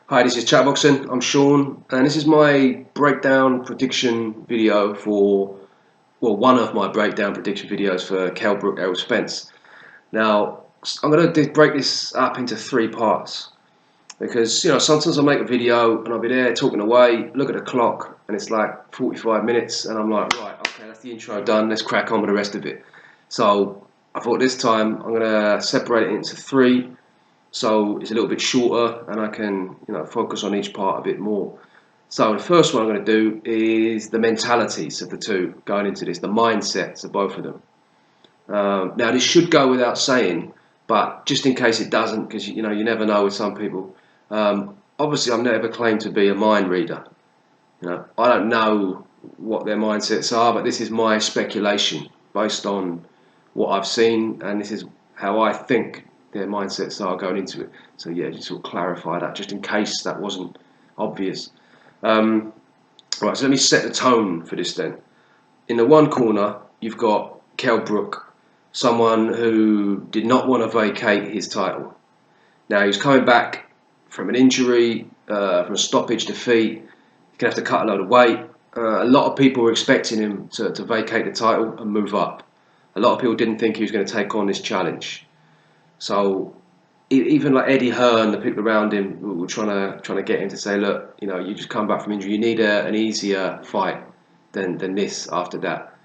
Hi, this is Chatboxing. I'm Sean, and this is my breakdown prediction video for, well, one of my breakdown prediction videos for Kell, Brook, Errol, Spence. Now, I'm going to break this up into three parts because, sometimes I make a video and I'll be there talking away, look at the clock, and it's like 45 minutes, and I'm like, right, okay, that's the intro done, let's crack on with the rest of it. So, I thought this time I'm going to separate it into three so it's a little bit shorter and I can focus on each part a bit more. So the first one I'm going to do is the mentalities of the two going into this, the mindsets of both of them. Now this should go without saying, but just in case it doesn't, because you never know with some people. Obviously, I've never claimed to be a mind reader. I don't know what their mindsets are, but this is my speculation based on what I've seen, and this is how I think their mindsets are going into it. So yeah, just sort of clarify that, just in case that wasn't obvious. Right, so let me set the tone for this then. In the one corner, you've got Kell Brook, someone who did not want to vacate his title. Now he's coming back from an injury, from a stoppage defeat. He's going to have to cut a load of weight. A lot of people were expecting him to vacate the title and move up. A lot of people didn't think he was going to take on this challenge. So even like Eddie Hearn, the people around him were trying to get him to say, look, you just come back from injury. You need an easier fight than this after that.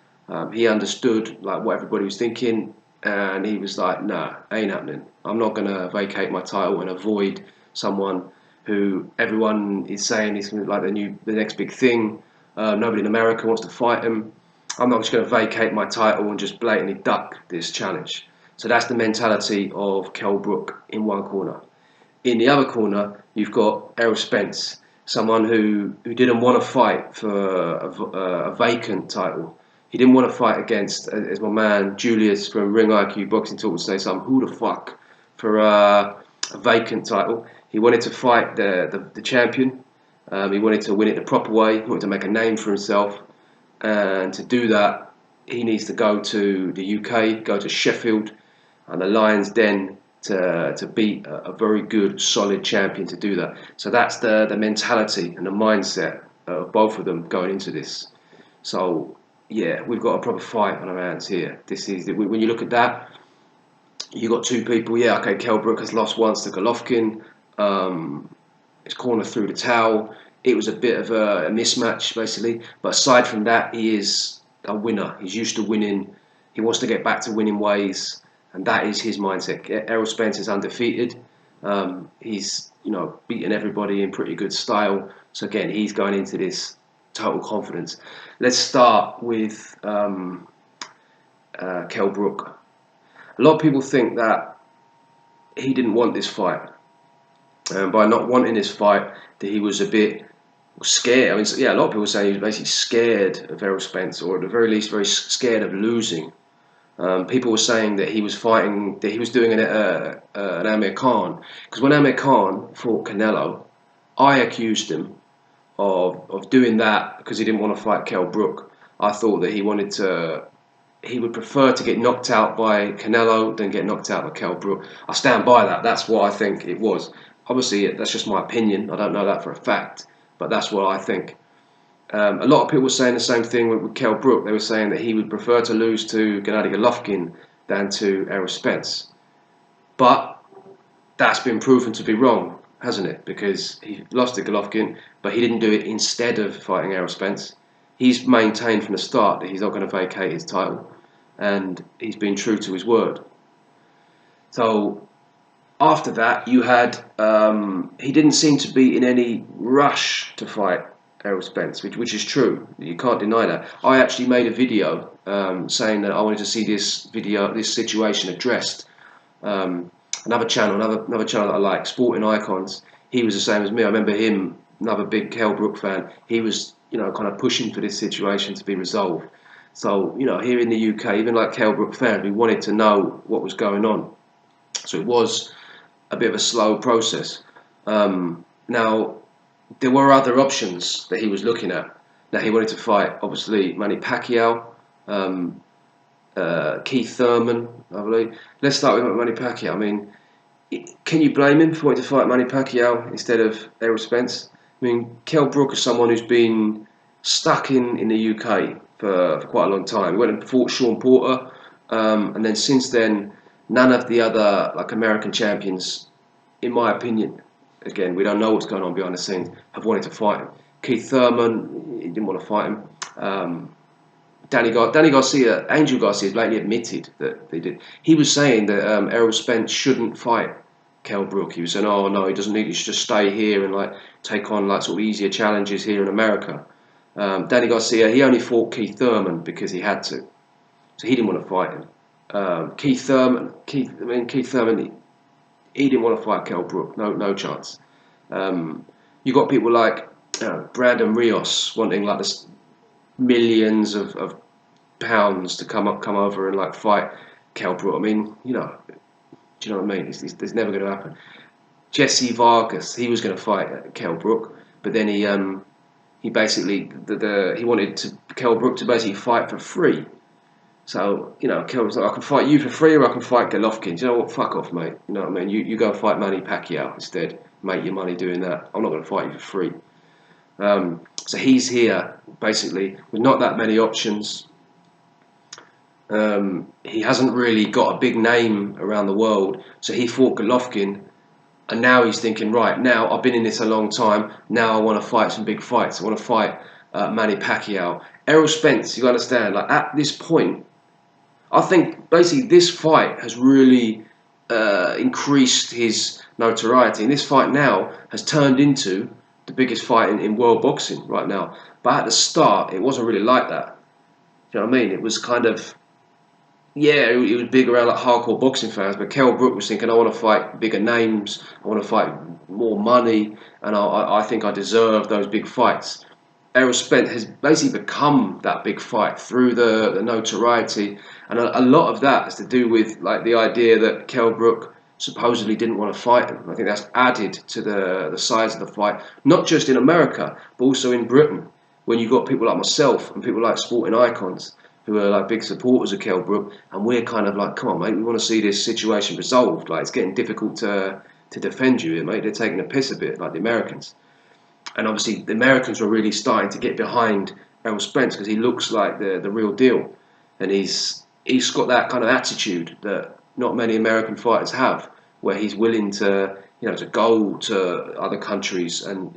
He understood like what everybody was thinking, and he was like, nah, ain't happening. I'm not going to vacate my title and avoid someone who everyone is saying is like the next big thing. Nobody in America wants to fight him. I'm not just going to vacate my title and just blatantly duck this challenge. So that's the mentality of Kell Brook in one corner. In the other corner, you've got Errol Spence, someone who didn't want to fight for a vacant title. He didn't want to fight against, as my man Julius from Ring IQ Boxing Talk would say, who the fuck for a vacant title. He wanted to fight the champion. He wanted to win it the proper way. He wanted to make a name for himself. And to do that, he needs to go to the UK, go to Sheffield and the Lions Den to beat a very good, solid champion to do that. So that's the mentality and the mindset of both of them going into this. So yeah, we've got a proper fight on our hands here. This is when you look at that, you got two people. Yeah, okay, Kell Brook has lost once to Golovkin. His corner through the towel. It was a bit of a mismatch, basically. But aside from that, he is a winner. He's used to winning. He wants to get back to winning ways, and that is his mindset. Errol Spence is undefeated. He's beaten everybody in pretty good style. So again, he's going into this total confidence. Let's start with Kell Brook. A lot of people think that he didn't want this fight. By not wanting this fight, that he was a bit scared. I mean, yeah, a lot of people say he was basically scared of Errol Spence, or at the very least, very scared of losing. People were saying that he was fighting, that he was doing an Amir Khan. Because when Amir Khan fought Canelo, I accused him of doing that because he didn't want to fight Kell Brook. I thought that he would prefer to get knocked out by Canelo than get knocked out by Kell Brook. I stand by that. That's what I think it was. Obviously, that's just my opinion. I don't know that for a fact, but that's what I think. A lot of people were saying the same thing with Kell Brook. They were saying that he would prefer to lose to Gennady Golovkin than to Errol Spence. But that's been proven to be wrong, hasn't it? Because he lost to Golovkin, but he didn't do it instead of fighting Errol Spence. He's maintained from the start that he's not going to vacate his title, and he's been true to his word. So after that, you had he didn't seem to be in any rush to fight Errol Spence, which is true. You can't deny that. I actually made a video saying that I wanted to see this situation addressed. Another channel that I like, Sporting Icons. He was the same as me. I remember him, another big Kell Brook fan. He was, kind of pushing for this situation to be resolved. So, here in the UK, even like Kell Brook fans, we wanted to know what was going on. So it was a bit of a slow process. Now, there were other options that he was looking at. Now, he wanted to fight, obviously, Manny Pacquiao, Keith Thurman, I believe. Let's start with Manny Pacquiao. I mean, Can you blame him for wanting to fight Manny Pacquiao instead of Errol Spence? I mean, Kell Brook is someone who's been stuck in the UK for quite a long time. He went and fought Sean Porter, and then since then, none of the other like American champions, in my opinion, again, we don't know what's going on behind the scenes, have wanted to fight him. Keith Thurman, he didn't want to fight him. Danny Garcia, Angel Garcia, lately admitted that they did. He was saying that Errol Spence shouldn't fight Kell Brook. He was saying, "Oh no, he doesn't need. He should just stay here and like take on like sort of easier challenges here in America." Danny Garcia, he only fought Keith Thurman because he had to, so he didn't want to fight him. Keith Thurman, he didn't want to fight Kell Brook. No chance. You got people like Brandon Rios wanting like this millions of pounds to come over and like fight Kell Brook. I mean, do you know what I mean? It's never going to happen. Jesse Vargas, he was going to fight Kell Brook, but then he basically he wanted Kell Brook to basically fight for free. So Kell was like, I can fight you for free, or I can fight Golovkin. Do you know what? Fuck off, mate. You know what I mean? You go fight Manny Pacquiao instead. Make your money doing that. I'm not going to fight you for free. So he's here basically with not that many options. He hasn't really got a big name around the world, so he fought Golovkin, and now he's thinking, right, now I've been in this a long time, now I want to fight some big fights. I want to fight Manny Pacquiao. Errol Spence, you understand, like at this point, I think basically this fight has really increased his notoriety, and this fight now has turned into the biggest fight in world boxing right now. But at the start, it wasn't really like that. Do you know what I mean? It was kind of, yeah, it was big around like hardcore boxing fans, but Kell Brook was thinking, I want to fight bigger names, I want to fight more money, and I think I deserve those big fights. Errol Spence has basically become that big fight through the notoriety, and a lot of that has to do with like the idea that Kell Brook supposedly didn't want to fight him. I think that's added to the size of the fight, not just in America, but also in Britain, when you've got people like myself and people like sporting icons who are like big supporters of Kell Brook, and we're kind of like, come on, mate, we want to see this situation resolved. Like it's getting difficult to defend you here, mate. They're taking a piss a bit, like the Americans. And obviously, the Americans were really starting to get behind Errol Spence because he looks like the real deal, and he's got that kind of attitude that not many American fighters have, where he's willing to to go to other countries and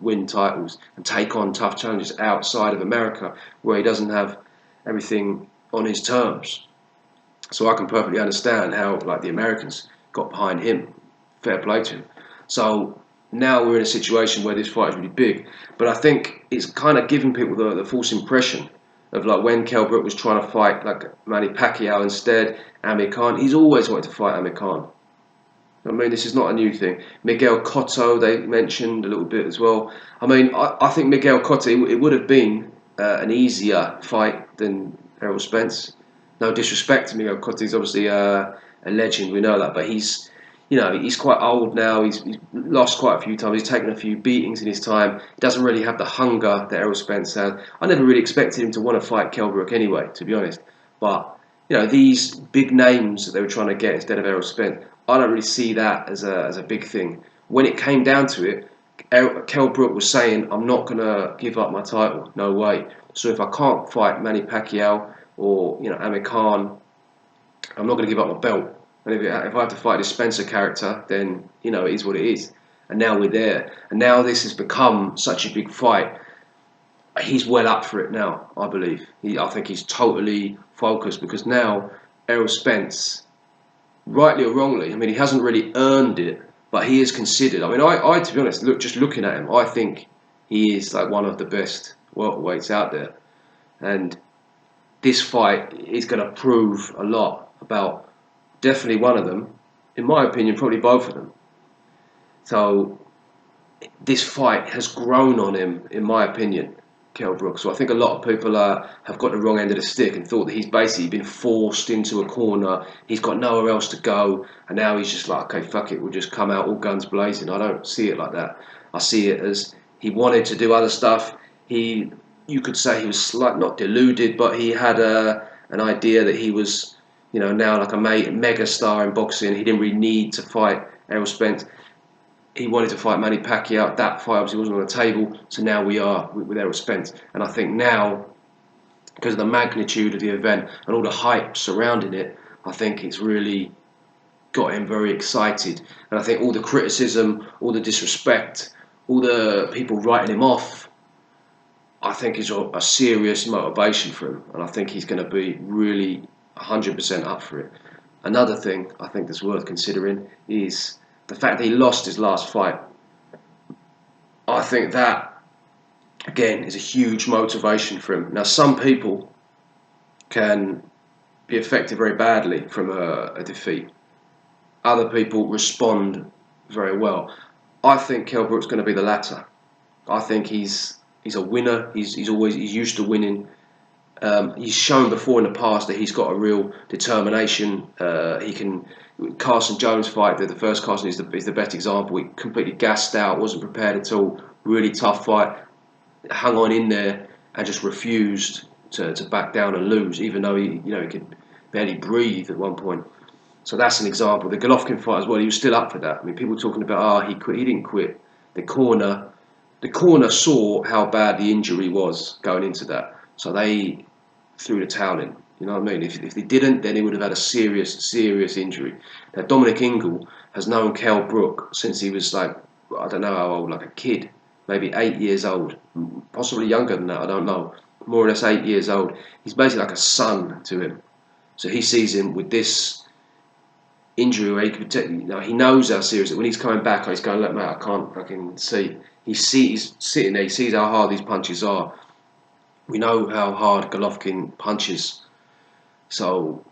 win titles and take on tough challenges outside of America, where he doesn't have everything on his terms. So I can perfectly understand how like the Americans got behind him. Fair play to him. So now we're in a situation where this fight is really big, but I think it's kind of giving people the false impression of like when Kell Brook was trying to fight like Manny Pacquiao instead, Amir Khan. He's always wanted to fight Amir Khan. I mean, this is not a new thing. Miguel Cotto, they mentioned a little bit as well. I mean, I think Miguel Cotto, it would have been an easier fight than Errol Spence. No disrespect to Miguel Cotto, he's obviously a legend, we know that, but he's he's quite old now. He's lost quite a few times. He's taken a few beatings in his time. He doesn't really have the hunger that Errol Spence has. I never really expected him to want to fight Kell Brook anyway, to be honest. But these big names that they were trying to get instead of Errol Spence, I don't really see that as a big thing. When it came down to it, Kell Brook was saying, "I'm not gonna give up my title. No way. So if I can't fight Manny Pacquiao or Amir Khan, I'm not gonna give up my belt." And if I have to fight this Spencer character, then it is what it is. And now we're there. And now this has become such a big fight. He's well up for it now, I believe. I think he's totally focused because now Errol Spence, rightly or wrongly, I mean, he hasn't really earned it, but he is considered. I mean, I to be honest, just looking at him, I think he is like one of the best welterweights out there. And this fight is going to prove a lot about definitely one of them, in my opinion, probably both of them. So this fight has grown on him, in my opinion, Kell Brook. So I think a lot of people have got the wrong end of the stick and thought that he's basically been forced into a corner. He's got nowhere else to go, and now he's just like, okay, fuck it, we'll just come out all guns blazing. I don't see it like that. I see it as he wanted to do other stuff. You could say he was not deluded, but he had an idea that he was now like a mega star in boxing. He didn't really need to fight Errol Spence. He wanted to fight Manny Pacquiao. That fight obviously wasn't on the table, so now we are with Errol Spence. And I think now, because of the magnitude of the event and all the hype surrounding it, I think it's really got him very excited. And I think all the criticism, all the disrespect, all the people writing him off, I think is a serious motivation for him. And I think he's going to be really 100% up for it. Another thing I think that's worth considering is the fact that he lost his last fight. I think that, again, is a huge motivation for him. Now, some people can be affected very badly from a defeat. Other people respond very well. I think Kell Brook's going to be the latter. I think he's a winner. He's used to winning. He's shown before in the past that he's got a real determination. He can. Carson Jones fight, the first Carson is the best example. He completely gassed out, wasn't prepared at all. Really tough fight. Hung on in there and just refused to back down and lose, even though he could barely breathe at one point. So that's an example. The Golovkin fight as well. He was still up for that. I mean, people talking about he quit. He didn't quit. The corner saw how bad the injury was going into that, so they threw the towel in. You know what I mean? If they didn't, then he would have had a serious injury. Now, Dominic Ingle has known Kell Brook since he was like, I don't know how old, like a kid, maybe 8 years old, possibly younger than that, I don't know. More or less 8 years old. He's basically like a son to him. So he sees him with this injury where he could protect. He knows how serious it is. When he's coming back, he's going, look, mate, I can see. He's sitting there, he sees how hard these punches are. We know how hard Golovkin punches. So,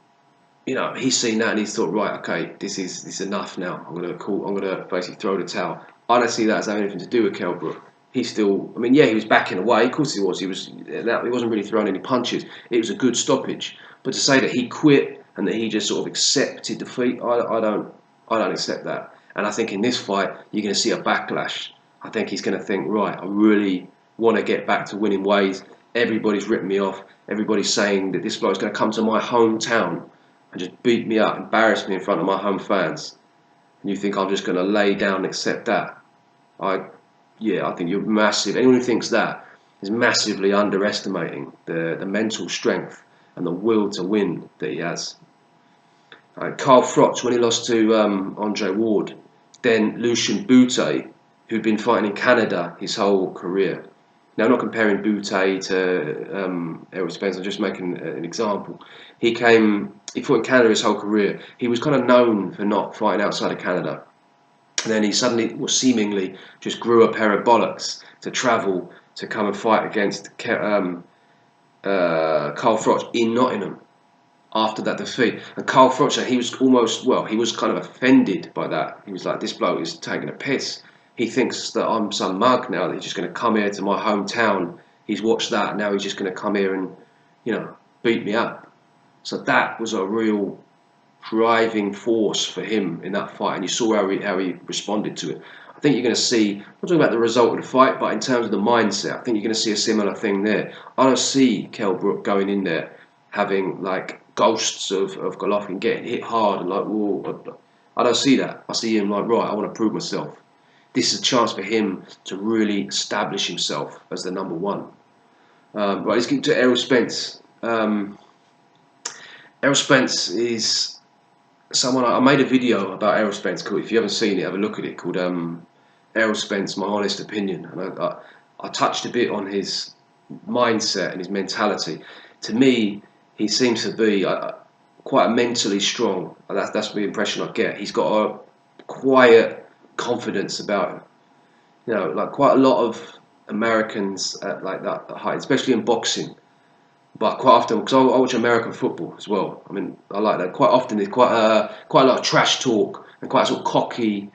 he's seen that and he's thought, right, okay, this is enough now. I'm gonna basically throw the towel. I don't see that as having anything to do with Kell Brook. He's still, he was backing away. Of course he was. He wasn't really throwing any punches. It was a good stoppage. But to say that he quit and that he just sort of accepted defeat, I don't accept that. And I think in this fight you're going to see a backlash. I think he's going to think, right, I really want to get back to winning ways. Everybody's ripping me off. Everybody's saying that this bloke's going to come to my hometown and just beat me up, embarrass me in front of my home fans. And you think I'm just going to lay down and accept that? I think you're massive. Anyone who thinks that is massively underestimating the mental strength and the will to win that he has. Carl Froch, when he lost to Andre Ward, then Lucian Bute, who'd been fighting in Canada his whole career. Now, I'm not comparing Bute to Errol Spence, I'm just making an example. He fought in Canada his whole career. He was kind of known for not fighting outside of Canada. And then he suddenly, seemingly, just grew a pair of bollocks to travel to come and fight against Carl Froch in Nottingham after that defeat. And Carl Froch, he was kind of offended by that. He was like, this bloke is taking a piss. He thinks that I'm some mug now, that he's just going to come here to my hometown. He's watched that, and now he's just going to come here and, beat me up. So that was a real driving force for him in that fight, and you saw how he responded to it. I think you're going to see, I'm not talking about the result of the fight, but in terms of the mindset, I think you're going to see a similar thing there. I don't see Kell Brook going in there having like ghosts of Golovkin getting hit hard and like, whoa. I don't see that. I see him like, right, I want to prove myself. This is a chance for him to really establish himself as the number one. Right, let's get to Errol Spence. Errol Spence is someone, I made a video about Errol Spence called, if you haven't seen it, have a look at it, called Errol Spence, My Honest Opinion. And I touched a bit on his mindset and his mentality. To me, he seems to be quite mentally strong. That's the impression I get. He's got a quiet confidence about him. Like quite a lot of Americans at like that height, especially in boxing. But quite often, because I watch American football as well. I mean, I like that. Quite often, there's quite a lot of trash talk and quite sort of cocky,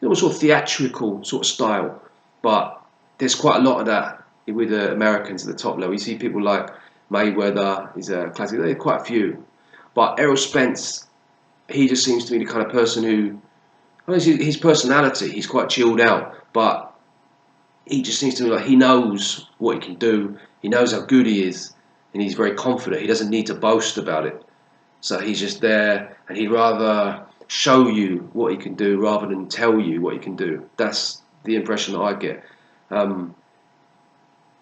sort of theatrical sort of style. But there's quite a lot of that with the Americans at the top level. You see people like Mayweather, is a classic. There are quite a few. But Errol Spence, he just seems to be the kind of person who, his personality, he's quite chilled out, but he just seems to me like he knows what he can do. He knows how good he is, and he's very confident. He doesn't need to boast about it. So he's just there, and he'd rather show you what he can do rather than tell you what he can do. That's the impression that I get. Um,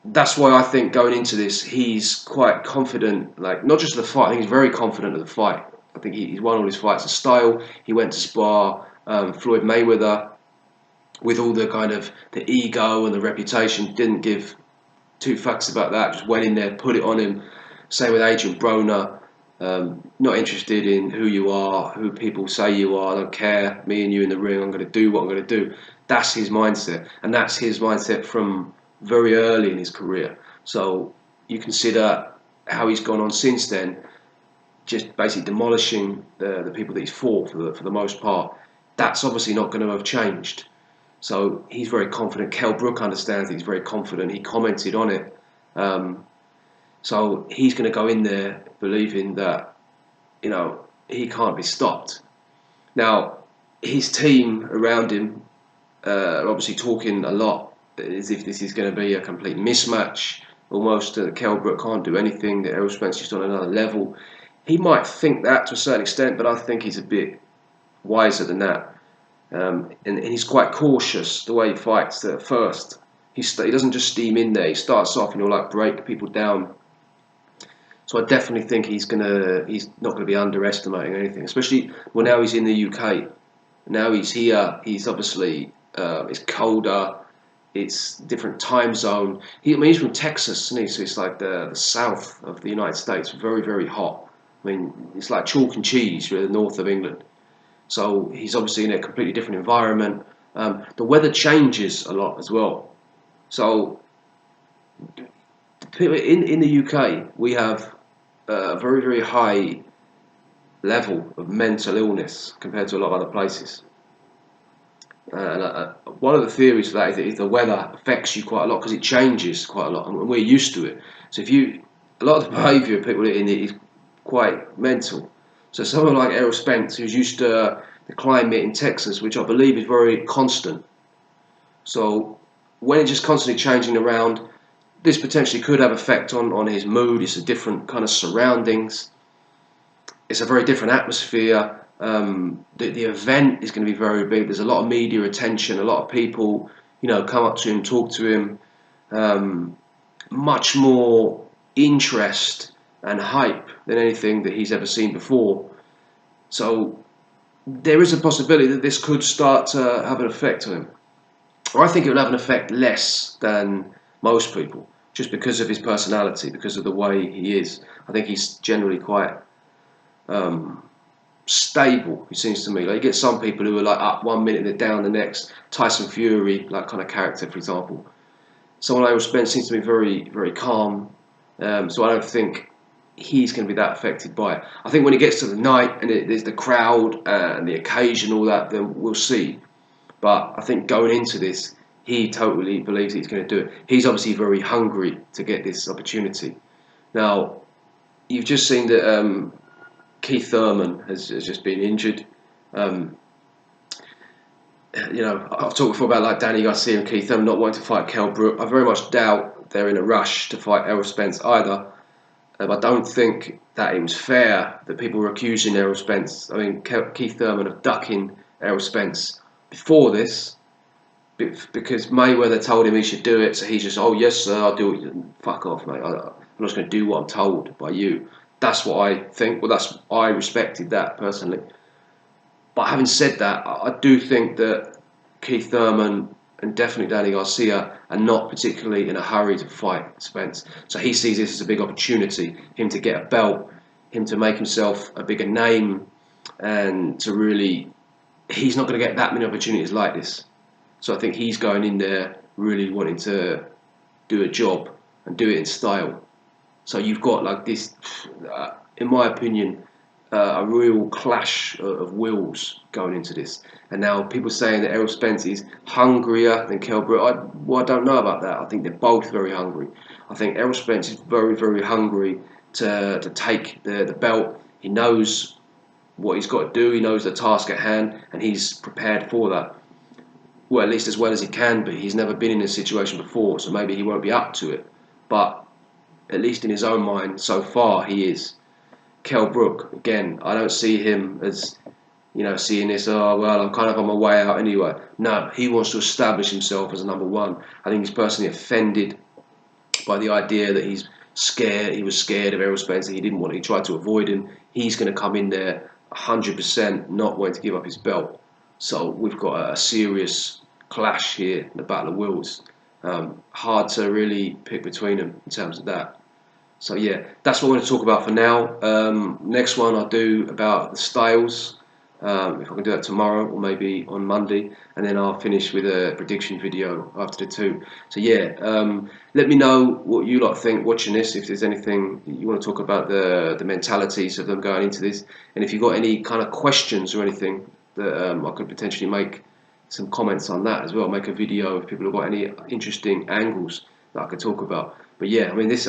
that's why I think going into this, he's quite confident. Like, not just the fight, I think he's very confident of the fight. I think he's won all his fights. The style, he went to spar Floyd Mayweather with all the kind of the ego and the reputation. Didn't give two fucks about that. Just went in there, put it on him. Same with Adrian Broner. Not interested in who you are, who people say you are. I don't care. Me and you in the ring. I'm going to do what I'm going to do. That's his mindset, and that's his mindset from very early in his career. So you consider how he's gone on since then, just basically demolishing the people that he's fought for the most part. That's obviously not going to have changed. So he's very confident. Kell Brook understands that he's very confident. He commented on it. So he's going to go in there believing that, he can't be stopped. Now, his team around him are obviously talking a lot as if this is going to be a complete mismatch. Almost Kell Brook can't do anything, that Errol Spence is just on another level. He might think that to a certain extent, but I think he's a bit wiser than that. And he's quite cautious the way he fights at first. He doesn't just steam in there. He starts off, break people down. So I definitely think he's not gonna be underestimating anything. Especially now he's in the UK. Now he's here. He's obviously it's colder. It's different time zone. He's from Texas, isn't he? So it's like the south of the United States, very very hot. I mean, it's like chalk and cheese, really, the north of England. So he's obviously in a completely different environment. The weather changes a lot as well. So in the UK, we have a very, very high level of mental illness compared to a lot of other places. One of the theories for that is the weather affects you quite a lot because it changes quite a lot, and we're used to it. So a lot of the behaviour of people in it is quite mental. So someone like Errol Spence, who's used to the climate in Texas, which I believe is very constant. So when it's just constantly changing around, this potentially could have effect on his mood. It's a different kind of surroundings. It's a very different atmosphere. The event is going to be very big. There's a lot of media attention. A lot of people, come up to him, talk to him. Much more interest and hype than anything that he's ever seen before. So there is a possibility that this could start to have an effect on him. Or I think it will have an effect less than most people, just because of his personality, because of the way he is. I think he's generally quite stable, it seems to me. Like, you get some people who are like up one minute and they're down the next. Tyson Fury, like kind of character, for example. Someone like Spence seems to be very, very calm. So I don't think he's going to be that affected by it. I think when it gets to the night and there's the crowd and the occasion, all that, then we'll see. But I think going into this, he totally believes that he's going to do it. He's obviously very hungry to get this opportunity. Now, you've just seen that Keith Thurman has just been injured. I've talked before about like Danny Garcia and Keith Thurman not wanting to fight Kell Brook. I very much doubt they're in a rush to fight Errol Spence either. I don't think that it was fair that people were accusing Errol Spence. I mean, Keith Thurman of ducking Errol Spence before this because Mayweather told him he should do it. So he's just, oh yes sir, I'll do it. Fuck off, mate. I'm just going to do what I'm told by you. That's what I think. Well, I respected that personally. But having said that, I do think that Keith Thurman and definitely Danny Garcia are not particularly in a hurry to fight Spence. So he sees this as a big opportunity, him to get a belt, him to make himself a bigger name, and to really, he's not going to get that many opportunities like this. So I think he's going in there really wanting to do a job and do it in style. So you've got like this, in my opinion, a real clash of wills going into this. And now people saying that Errol Spence is hungrier than Kell Brook. I don't know about that. I think they're both very hungry. I think Errol Spence is very, very hungry to take the belt. He knows what he's got to do. He knows the task at hand, and he's prepared for that. Well, at least as well as he can be. He's never been in this situation before, so maybe he won't be up to it. But at least in his own mind, so far, he is. Kell Brook, again, I don't see him as seeing this, oh well, I'm kind of on my way out anyway. No, he wants to establish himself as a number one. I think he's personally offended by the idea that he's scared. He was scared of Errol Spence. He didn't want. He tried to avoid him. He's going to come in there 100% not wanting to give up his belt. So we've got a serious clash here in the Battle of Wills. Hard to really pick between them in terms of that. So yeah, that's what I'm going to talk about for now. Next one I'll do about the styles. If I can do that tomorrow or maybe on Monday, and then I'll finish with a prediction video after the two. So yeah, let me know what you lot think watching this. If there's anything you want to talk about, the mentalities of them going into this, and if you've got any kind of questions or anything that I could potentially make some comments on that as well. Make a video if people have got any interesting angles that I could talk about. But yeah, this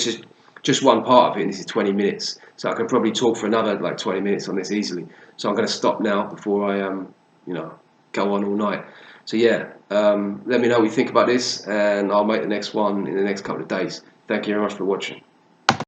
is just one part of it, and this is 20 minutes, so I could probably talk for another like 20 minutes on this easily. So I'm going to stop now before I go on all night. So yeah, let me know what you think about this, and I'll make the next one in the next couple of days. Thank you very much for watching.